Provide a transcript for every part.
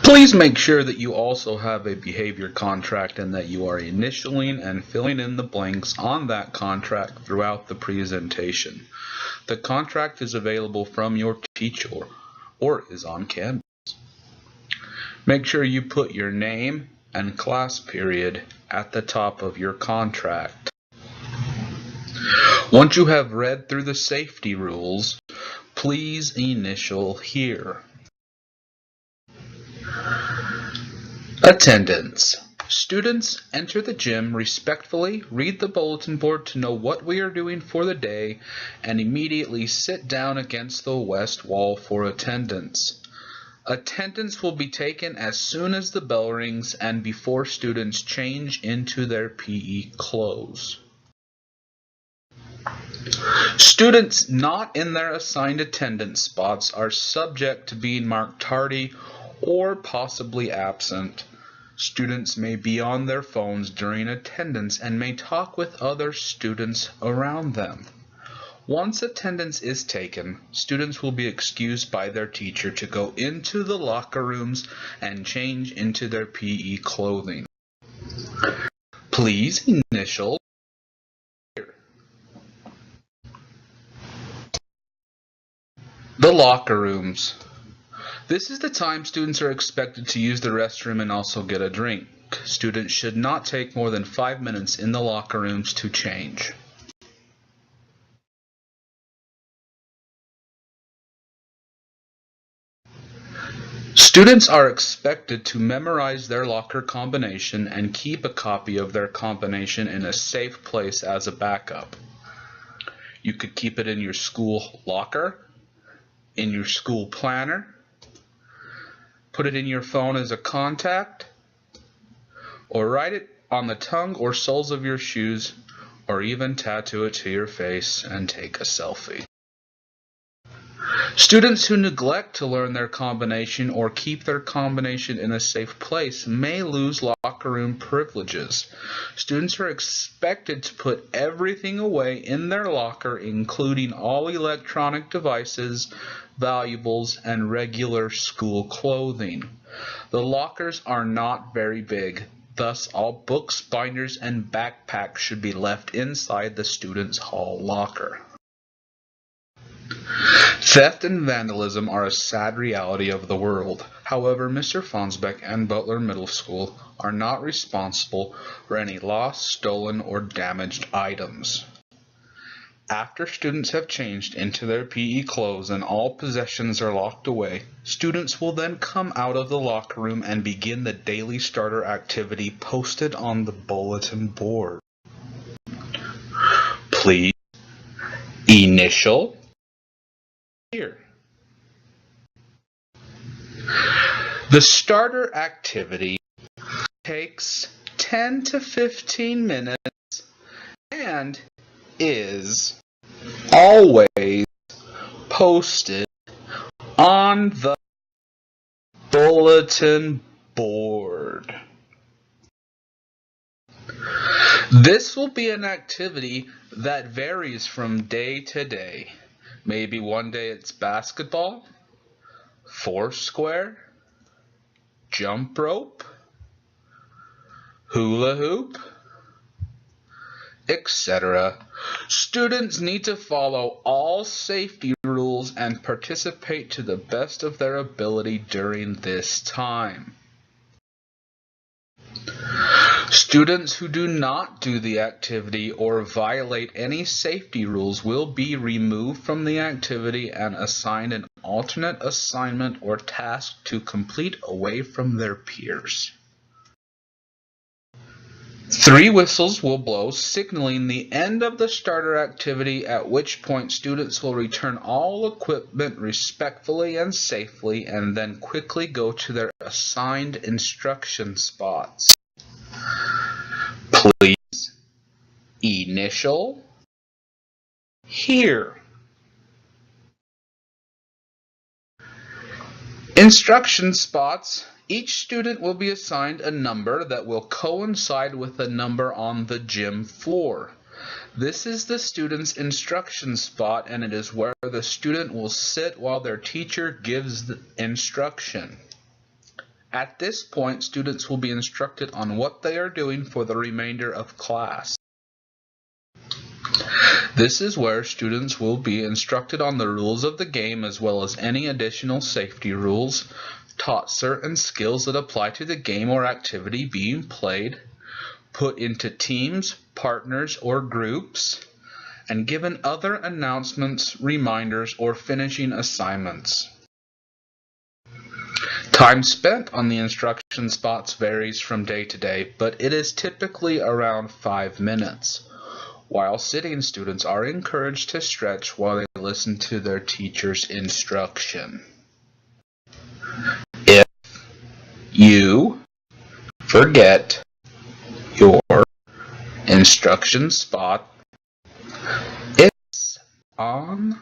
Please make sure that you also have a behavior contract and that you are initialing and filling in the blanks on that contract throughout the presentation. The contract is available from your teacher or is on Canvas. Make sure you put your name and class period at the top of your contract. Once you have read through the safety rules, please initial here. Attendance. Students enter the gym respectfully, read the bulletin board to know what we are doing for the day, and immediately sit down against the west wall for attendance. Attendance will be taken as soon as the bell rings and before students change into their PE clothes. Students not in their assigned attendance spots are subject to being marked tardy or possibly absent. Students may be on their phones during attendance and may talk with other students around them. Once attendance is taken, students will be excused by their teacher to go into the locker rooms and change into their PE clothing. Please initial here. The locker rooms. This is the time students are expected to use the restroom and also get a drink. Students should not take more than 5 minutes in the locker rooms to change. Students are expected to memorize their locker combination and keep a copy of their combination in a safe place as a backup. You could keep it in your school locker, in your school planner, put it in your phone as a contact, or write it on the tongue or soles of your shoes, or even tattoo it to your face and take a selfie. Students who neglect to learn their combination or keep their combination in a safe place may lose locker room privileges. Students are expected to put everything away in their locker, including all electronic devices, valuables, and regular school clothing. The lockers are not very big, thus all books, binders, and backpacks should be left inside the student's hall locker. Theft and vandalism are a sad reality of the world. However, Mr. Fonnesbeck and Butler Middle School are not responsible for any lost, stolen, or damaged items. After students have changed into their PE clothes and all possessions are locked away, students will then come out of the locker room and begin the daily starter activity posted on the bulletin board. Please initial here. The starter activity takes 10 to 15 minutes and is always posted on the bulletin board. This will be an activity that varies from day to day. Maybe one day it's basketball, foursquare, jump rope, hula hoop, etc. Students need to follow all safety rules and participate to the best of their ability during this time. Students who do not do the activity or violate any safety rules will be removed from the activity and assigned an alternate assignment or task to complete away from their peers. 3 whistles will blow, signaling the end of the starter activity, at which point students will return all equipment respectfully and safely and then quickly go to their assigned instruction spots. Please initial here. Instruction spots. Each student will be assigned a number that will coincide with a number on the gym floor. This is the student's instruction spot, and it is where the student will sit while their teacher gives the instruction. At this point, students will be instructed on what they are doing for the remainder of class. This is where students will be instructed on the rules of the game as well as any additional safety rules, taught certain skills that apply to the game or activity being played, put into teams, partners, or groups, and given other announcements, reminders, or finishing assignments. Time spent on the instruction spots varies from day to day, but it is typically around 5 minutes. While sitting, students are encouraged to stretch while they listen to their teacher's instruction. If you forget your instruction spot, it's on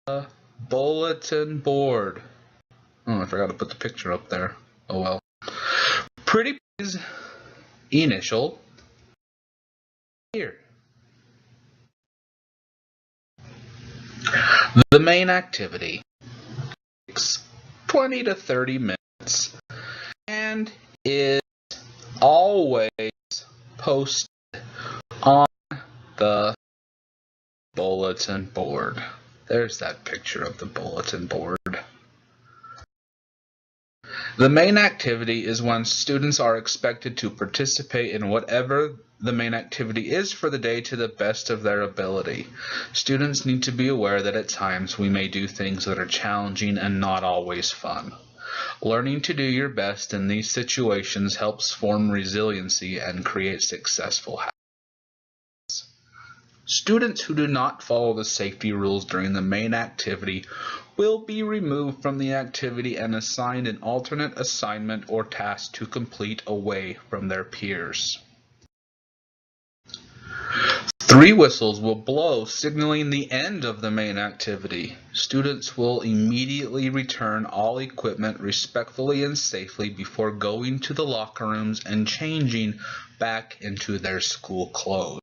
the bulletin board. Oh, I forgot to put the picture up there. Oh well. Pretty please initial here. The main activity takes 20 to 30 minutes and is always posted on the bulletin board. There's that picture of the bulletin board. The main activity is when students are expected to participate in whatever the main activity is for the day to the best of their ability. Students need to be aware that at times we may do things that are challenging and not always fun. Learning to do your best in these situations helps form resiliency and create successful habits. Students who do not follow the safety rules during the main activity will be removed from the activity and assigned an alternate assignment or task to complete away from their peers. 3 whistles will blow, signaling the end of the main activity. Students will immediately return all equipment respectfully and safely before going to the locker rooms and changing back into their school clothes.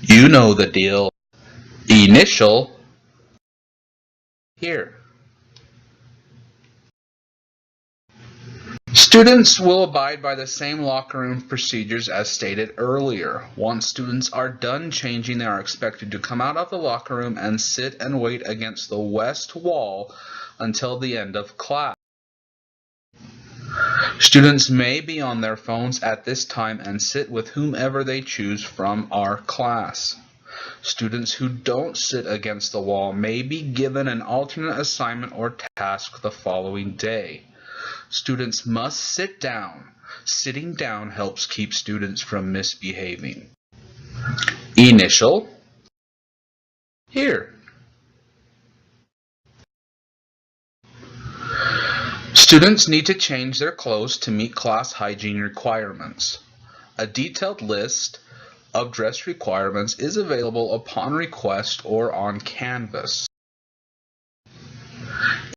You know the deal. Initial here. Students will abide by the same locker room procedures as stated earlier. Once students are done changing, they are expected to come out of the locker room and sit and wait against the west wall until the end of class. Students may be on their phones at this time and sit with whomever they choose from our class. Students who don't sit against the wall may be given an alternate assignment or task the following day. Students must sit down. Sitting down helps keep students from misbehaving. Initial here. Students need to change their clothes to meet class hygiene requirements. A detailed list of dress requirements is available upon request or on Canvas.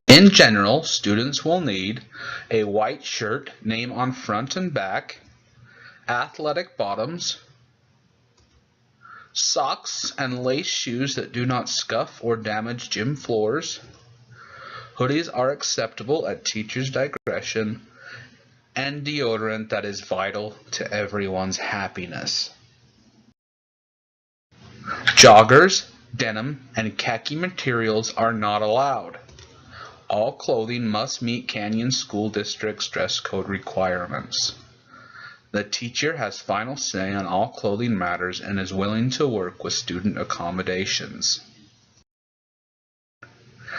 In general, students will need a white shirt, name on front and back, athletic bottoms, socks and lace shoes that do not scuff or damage gym floors. Hoodies are acceptable at teacher's discretion, and deodorant that is vital to everyone's happiness. Joggers, denim, and khaki materials are not allowed. All clothing must meet Canyon School District's dress code requirements. The teacher has final say on all clothing matters and is willing to work with student accommodations.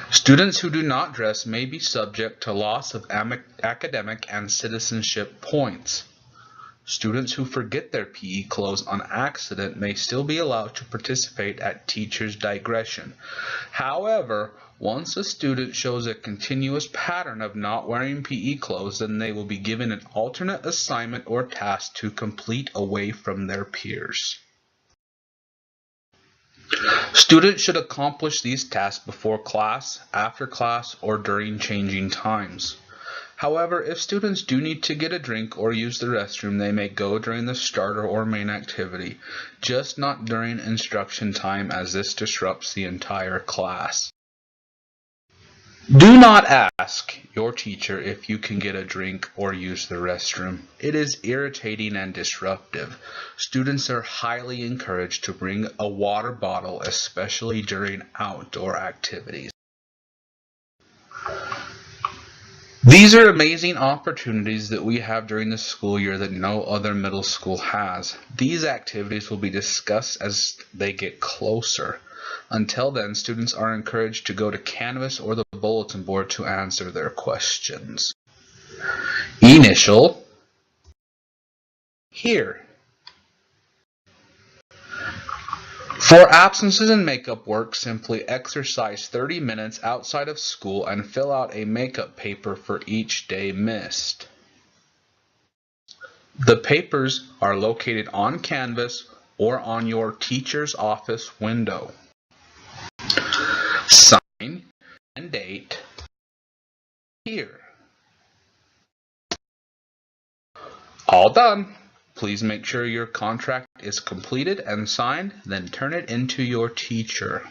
Students who do not dress may be subject to loss of academic and citizenship points. Students who forget their PE clothes on accident may still be allowed to participate at teacher's discretion. However, once a student shows a continuous pattern of not wearing PE clothes, then they will be given an alternate assignment or task to complete away from their peers. Students should accomplish these tasks before class, after class, or during changing times. However, if students do need to get a drink or use the restroom, they may go during the starter or main activity, just not during instruction time, as this disrupts the entire class. Do not ask your teacher if you can get a drink or use the restroom. It is irritating and disruptive. Students are highly encouraged to bring a water bottle, especially during outdoor activities. These are amazing opportunities that we have during the school year that no other middle school has. These activities will be discussed as they get closer. Until then, students are encouraged to go to Canvas or the bulletin board to answer their questions. Initial here. For absences and makeup work, simply exercise 30 minutes outside of school and fill out a makeup paper for each day missed. The papers are located on Canvas or on your teacher's office window. Sign and date here. All done. Please make sure your contract is completed and signed, then turn it into your teacher.